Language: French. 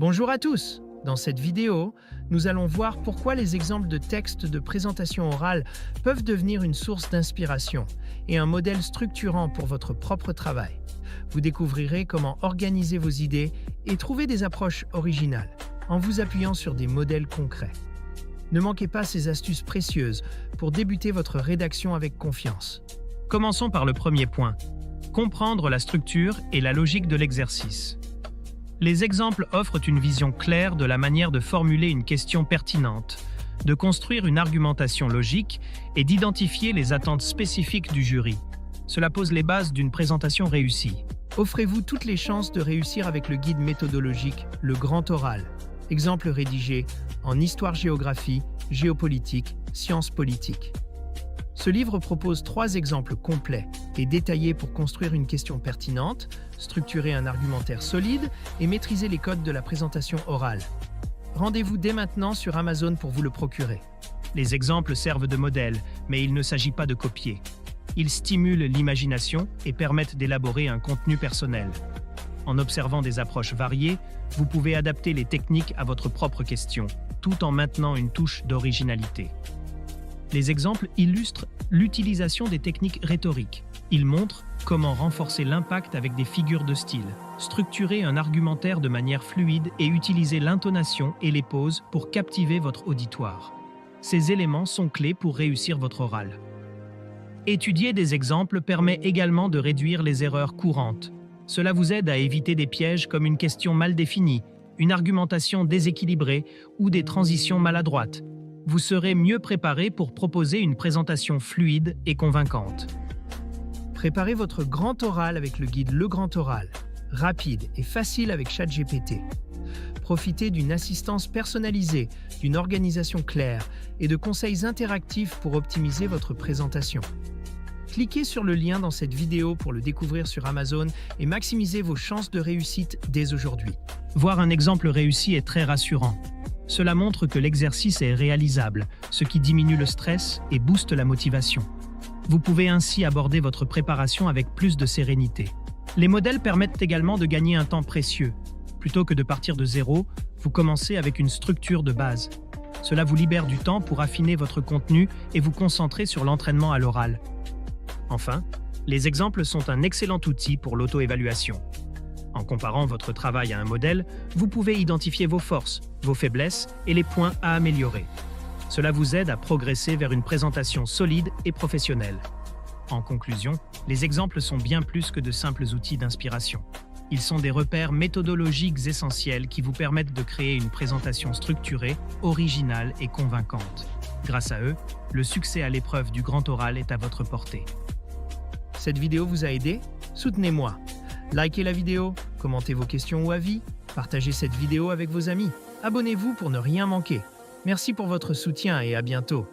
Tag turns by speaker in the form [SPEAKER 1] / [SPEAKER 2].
[SPEAKER 1] Bonjour à tous! Dans cette vidéo, nous allons voir pourquoi les exemples de textes de présentation orale peuvent devenir une source d'inspiration et un modèle structurant pour votre propre travail. Vous découvrirez comment organiser vos idées et trouver des approches originales en vous appuyant sur des modèles concrets. Ne manquez pas ces astuces précieuses pour débuter votre rédaction avec confiance. Commençons par le premier point. Comprendre la structure et la logique de l'exercice. Les exemples offrent une vision claire de la manière de formuler une question pertinente, de construire une argumentation logique et d'identifier les attentes spécifiques du jury. Cela pose les bases d'une présentation réussie. Offrez-vous toutes les chances de réussir avec le guide méthodologique Le Grand Oral. Exemple rédigé en histoire-géographie, géopolitique, sciences politiques. Ce livre propose 3 exemples complets et détaillés pour construire une question pertinente, structurer un argumentaire solide et maîtriser les codes de la présentation orale. Rendez-vous dès maintenant sur Amazon pour vous le procurer. Les exemples servent de modèle, mais il ne s'agit pas de copier. Ils stimulent l'imagination et permettent d'élaborer un contenu personnel. En observant des approches variées, vous pouvez adapter les techniques à votre propre question, tout en maintenant une touche d'originalité. Les exemples illustrent l'utilisation des techniques rhétoriques. Ils montrent comment renforcer l'impact avec des figures de style, structurer un argumentaire de manière fluide et utiliser l'intonation et les pauses pour captiver votre auditoire. Ces éléments sont clés pour réussir votre oral. Étudier des exemples permet également de réduire les erreurs courantes. Cela vous aide à éviter des pièges comme une question mal définie, une argumentation déséquilibrée ou des transitions maladroites. Vous serez mieux préparé pour proposer une présentation fluide et convaincante. Préparez votre grand oral avec le guide Le Grand Oral, rapide et facile avec ChatGPT. Profitez d'une assistance personnalisée, d'une organisation claire et de conseils interactifs pour optimiser votre présentation. Cliquez sur le lien dans cette vidéo pour le découvrir sur Amazon et maximisez vos chances de réussite dès aujourd'hui. Voir un exemple réussi est très rassurant. Cela montre que l'exercice est réalisable, ce qui diminue le stress et booste la motivation. Vous pouvez ainsi aborder votre préparation avec plus de sérénité. Les modèles permettent également de gagner un temps précieux. Plutôt que de partir de zéro, vous commencez avec une structure de base. Cela vous libère du temps pour affiner votre contenu et vous concentrer sur l'entraînement à l'oral. Enfin, les exemples sont un excellent outil pour l'auto-évaluation. En comparant votre travail à un modèle, vous pouvez identifier vos forces, vos faiblesses et les points à améliorer. Cela vous aide à progresser vers une présentation solide et professionnelle. En conclusion, les exemples sont bien plus que de simples outils d'inspiration. Ils sont des repères méthodologiques essentiels qui vous permettent de créer une présentation structurée, originale et convaincante. Grâce à eux, le succès à l'épreuve du grand oral est à votre portée. Cette vidéo vous a aidé? Soutenez-moi! Likez la vidéo, commentez vos questions ou avis, partagez cette vidéo avec vos amis. Abonnez-vous pour ne rien manquer. Merci pour votre soutien et à bientôt.